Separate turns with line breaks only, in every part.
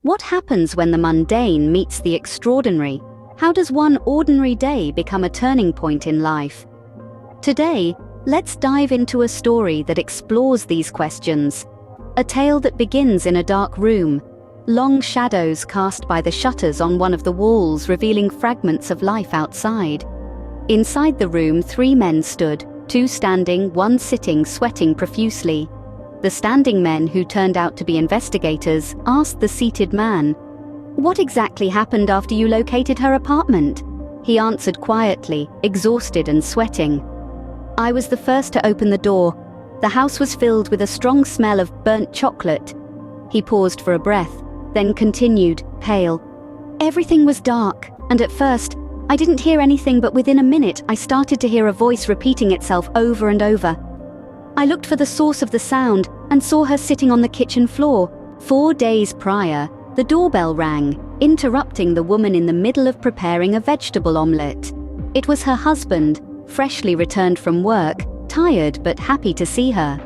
What happens when the mundane meets the extraordinary? How does one ordinary day become a turning point in life? Today, let's dive into a story that explores these questions. A tale that begins in a dark room, long shadows cast by the shutters on one of the walls revealing fragments of life outside. Inside the room, 3 men stood, 2 standing, 1 sitting, sweating profusely. The standing men, who turned out to be investigators, asked the seated man, "What exactly happened after you located her apartment?" He answered quietly, exhausted and sweating. "I was the first to open the door. The house was filled with a strong smell of burnt chocolate." He paused for a breath, then continued, pale. "Everything was dark, and at first, I didn't hear anything, but within a minute I started to hear a voice repeating itself over and over. I looked for the source of the sound and saw her sitting on the kitchen floor. 4 days prior, the doorbell rang, interrupting the woman in the middle of preparing a vegetable omelette. It was her husband, freshly returned from work, tired but happy to see her.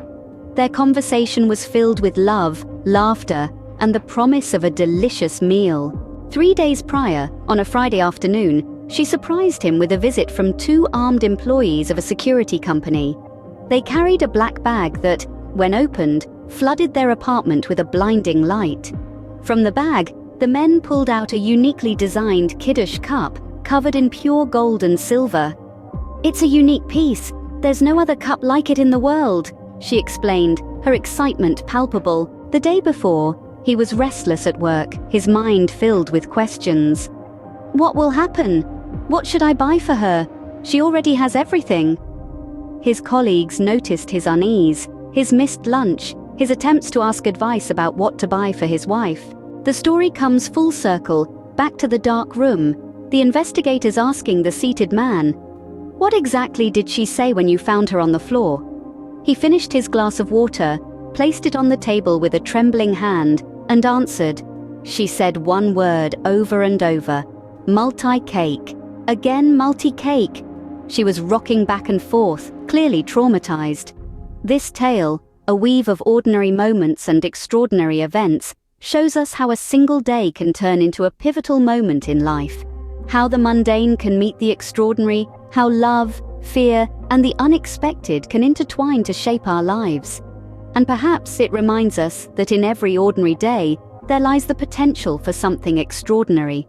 Their conversation was filled with love, laughter, and the promise of a delicious meal. 3 days prior, on a Friday afternoon, she surprised him with a visit from 2 armed employees of a security company. They carried a black bag that, when opened, flooded their apartment with a blinding light. From the bag, the men pulled out a uniquely designed kiddush cup covered in pure gold and silver. "It's a unique piece. There's no other cup like it in the world," she explained, her excitement palpable. The day before, he was restless at work, his mind filled with questions. "What will happen? What should I buy for her? She already has everything." His colleagues noticed his unease, his missed lunch, his attempts to ask advice about what to buy for his wife. The story comes full circle, back to the dark room, the investigators asking the seated man, "What exactly did she say when you found her on the floor?" He finished his glass of water, placed it on the table with a trembling hand, and answered, "She said one word over and over, multi-cake. Again multi-cake." She was rocking back and forth, clearly traumatized. This tale, a weave of ordinary moments and extraordinary events, shows us how a single day can turn into a pivotal moment in life. How the mundane can meet the extraordinary, how love, fear, and the unexpected can intertwine to shape our lives. And perhaps it reminds us that in every ordinary day, there lies the potential for something extraordinary.